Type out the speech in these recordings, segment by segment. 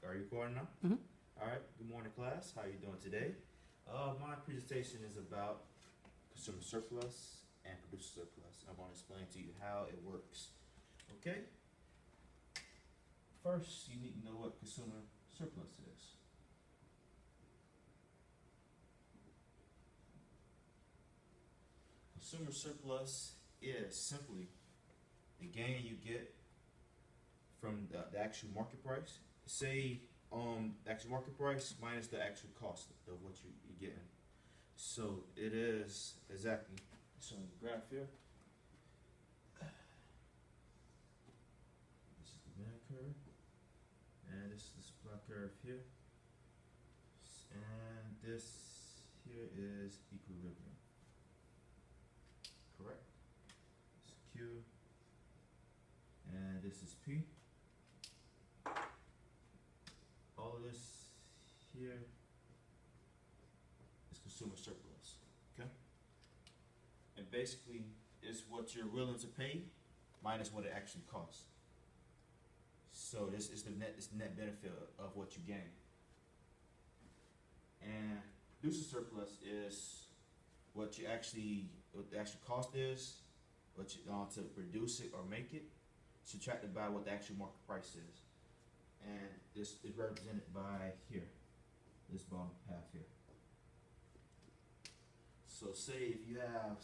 Are you recording now? Mhm. All right. Good morning, class. How are you doing today? My presentation is about consumer surplus and producer surplus. I'm going to explain to you how it works. Okay. First, you need to know what consumer surplus is. Consumer surplus is simply the gain you get from the actual market price. Say the actual market price minus the actual cost of what you're getting. So it is exactly showing the graph here. This is the demand curve, and this is the supply curve here, and this here is equilibrium. Correct. This is Q, and this is P. All of this here is consumer surplus. Okay? And basically, it's what you're willing to pay minus what it actually costs. So this is the net benefit of what you gain. And producer surplus is what the actual cost is, what you to produce it or make it, subtracted by what the actual market price is. And this is represented by here, this bottom half here. So say if you have,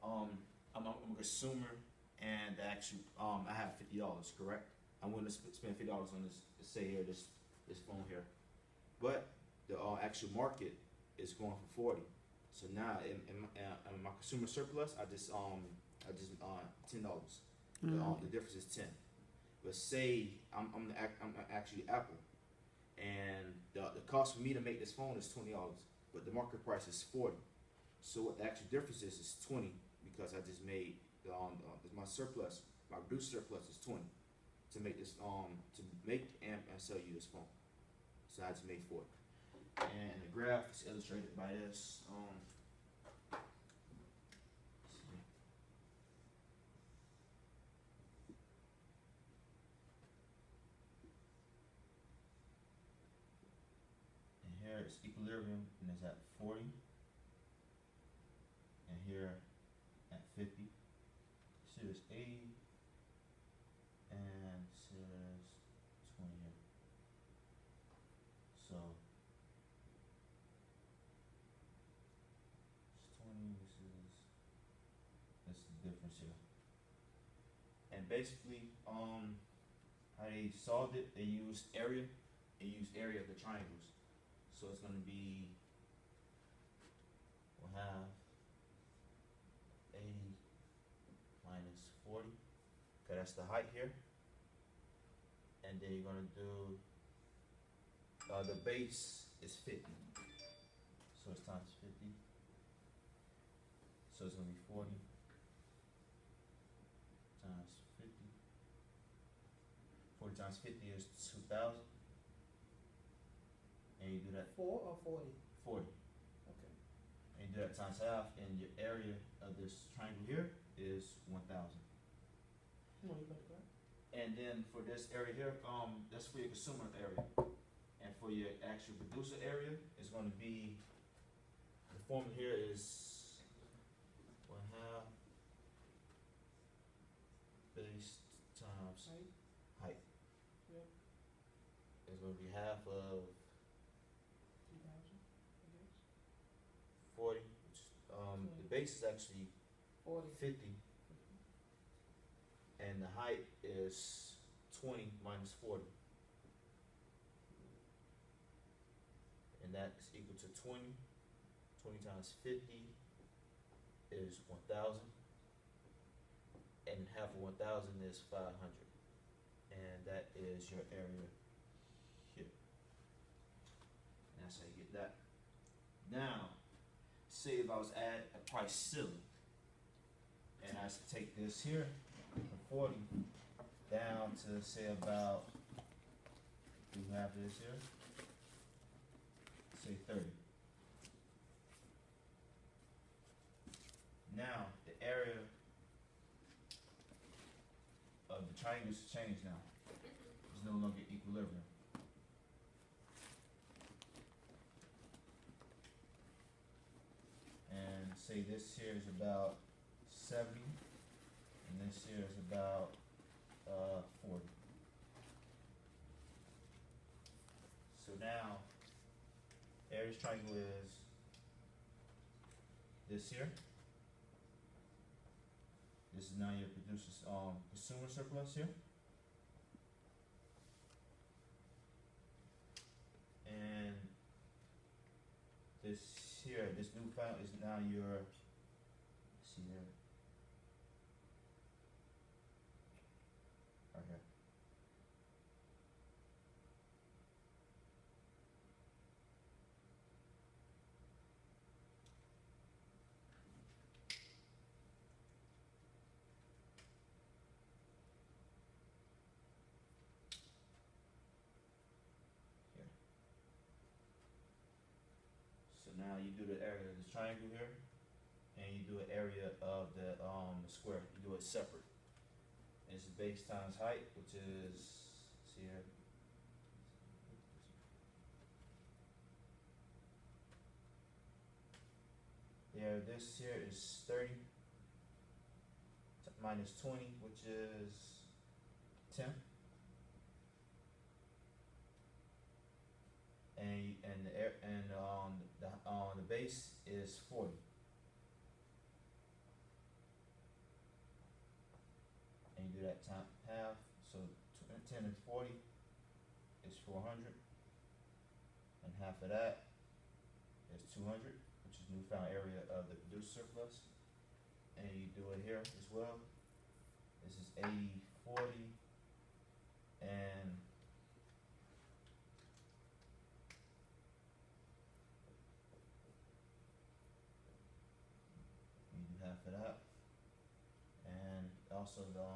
I'm a consumer and the actual, I have $50, correct? I'm willing to spend $50 on this, say here, this phone here. But the actual market is going for 40. So now in my consumer surplus, I just $10. The difference is 10. But say I'm actually Apple, and the cost for me to make this phone is $20, but the market price is 40. So what the actual difference is 20, because I just made my surplus, my producer surplus is 20 to make this to make and sell you this phone. So I just made 40. And the graph is illustrated by this. And here it's equilibrium, and it's at 40. And here at 50. So there's 80. And says 20 here. So it's 20, that's the difference here. And basically, how they solved it, they used area of the triangles. So it's gonna be, we'll have 80 minus 40, okay, that's the height here. And then you're gonna do, the base is 50. So it's times 50. So it's gonna be 40 times 50. 40 times 50 is 2,000. And you do that 4 or 40? 40. Okay. And you do that times half, and your area of this triangle here is 1,000. No, you got it right. And then for this area here, that's for your consumer area. And for your actual producer area, it's going to be, the formula here is 1/2 base times height. Yeah. It's going to be half of 3,000, I guess. 40, which, the base is actually 40. 50, and the height is 20 minus 40. And that is equal to 20. 20 times 50 is 1,000. And half of 1,000 is 500. And that is your area here. And that's how you get that. Now, say if I was at a price ceiling, and I was to take this here from 40 down to say about, we have this here, say 30. Now the area of the triangles changed now. It's no longer equal. equilibrium. And say this here is about 70, and this here is about 40. So now, area of this triangle is this here. This is now your producer's consumer surplus here. And this here, this new file is now your, let's see here. Right here. Here. So now you do the area of this triangle here, and you do an area of the square. You do it separate. And it's base times height, which is, see here. Yeah, this here is 30 minus 20, which is 10. And the air and the base is 40. And you do that time half, so 10 and 40 is 400, and half of that is 200, which is newfound area of the produced surplus. And you do it here as well. This is 80, 40, and you do half of that. And also the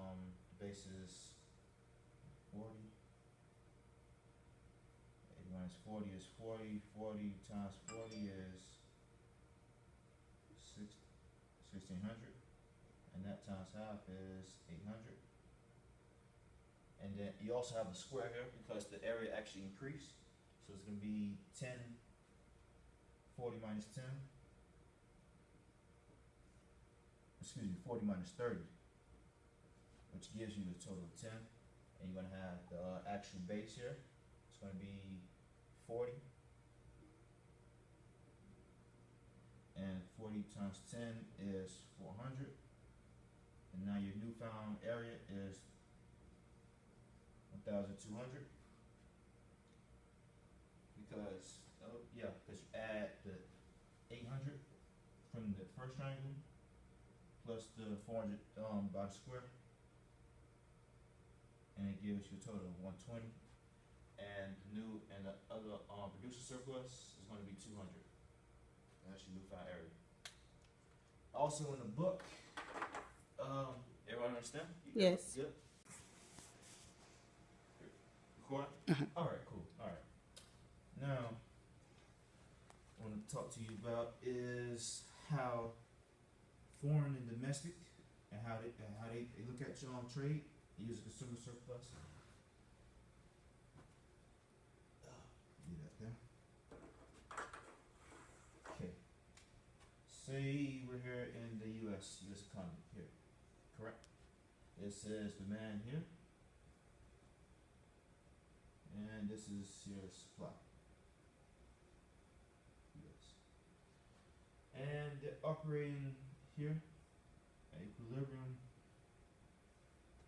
base is 40. 80 minus 40 is 40. 40 times 40 is 1600. And that times half is 800. And then you also have the square here because the area actually increased. So it's going to be 10, 40 minus 10. Excuse me, 40 minus 30, which gives you a total of 10. And you're going to have the actual base here. It's going to be 40. And 40 times 10 is 400. And now your newfound area is 1,200. Because, because you add the 800 from the first triangle plus the 400 by the square, and it gives you a total of 120. And the other producer surplus is going to be 200. And that's your newfound area. Also in the book, everyone understand? Yes. Yep. Recording? All right, cool. All right. Now, what I want to talk to you about is how foreign and domestic, and how they look at your trade. They use a consumer surplus. Leave that there. Okay. Say we're here in the U.S. economy here, correct? This says demand here, and this is your supply. U.S. And they're operating here at equilibrium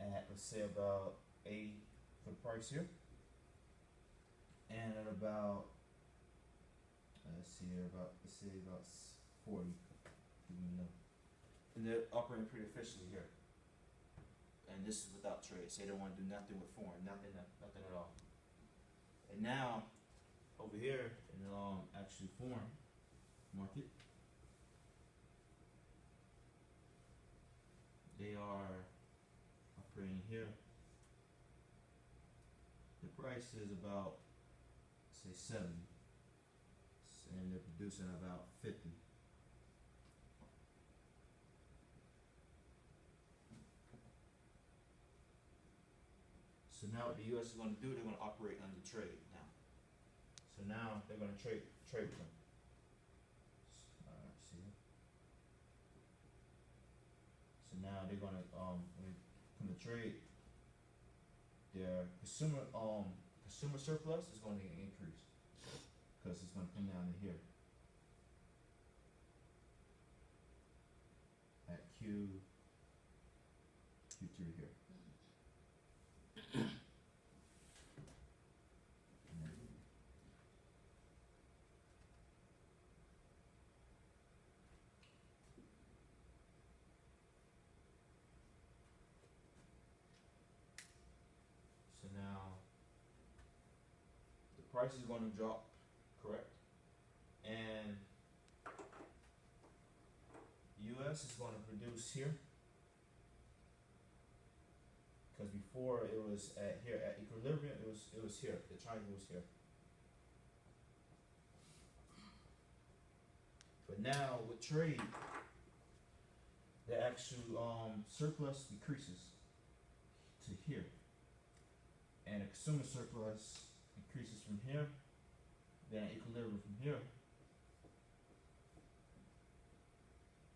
at, let's say, about A for the price here, and at about, let's say about 40, even though. And they're operating pretty efficiently here. And this is without trade. Say they don't want to do nothing with foreign, nothing at all. And now, over here in the actually foreign market, they are operating here. The price is about, say, 70, and they're producing about 50. So So now what the US is gonna do, they're gonna operate under trade now. So now they're gonna trade with them. Alright, see. So now they're gonna, when it come to trade, their consumer surplus is gonna increase. Cause it's gonna come down to here. At Q3 here. So now the price is gonna drop, correct? And US is gonna produce here. Cause before it was at here at equilibrium, it was here. The triangle was here. But now with trade, the actual surplus decreases to here, and the consumer surplus increases from here, then equilibrium from here,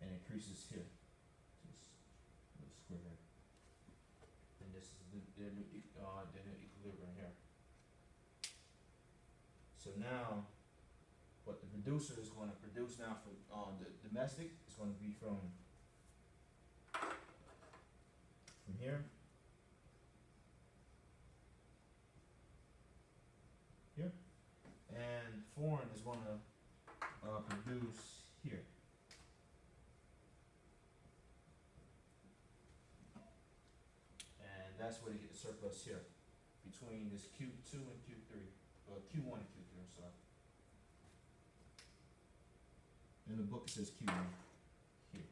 and increases here. This little square here. And this is the new equilibrium here. So now, what the producer is going to produce now for the domestic is going to be from here, here, and foreign is going to produce here. And that's where they get the surplus here, between this Q2 and Q3, Q1 and Q3, I'm sorry. In the book it says Q1 here.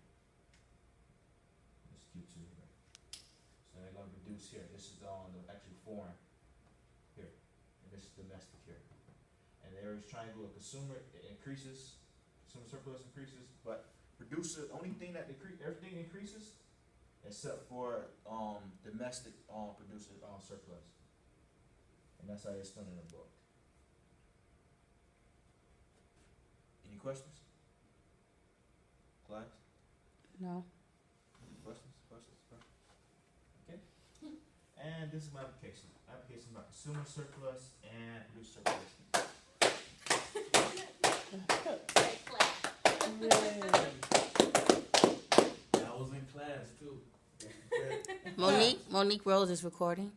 This Q2 here. So they're gonna reduce here. This is the actual foreign here, and this is domestic here. And there is triangle of consumer, it increases, consumer surplus increases, but producer, only thing that everything increases except for domestic producer surplus. And that's how it's done in the book. Any questions? Class? No. Questions? Okay. And this is my application. Application about consumer surplus and producer surplus. I was in class too. Monique Rose is recording.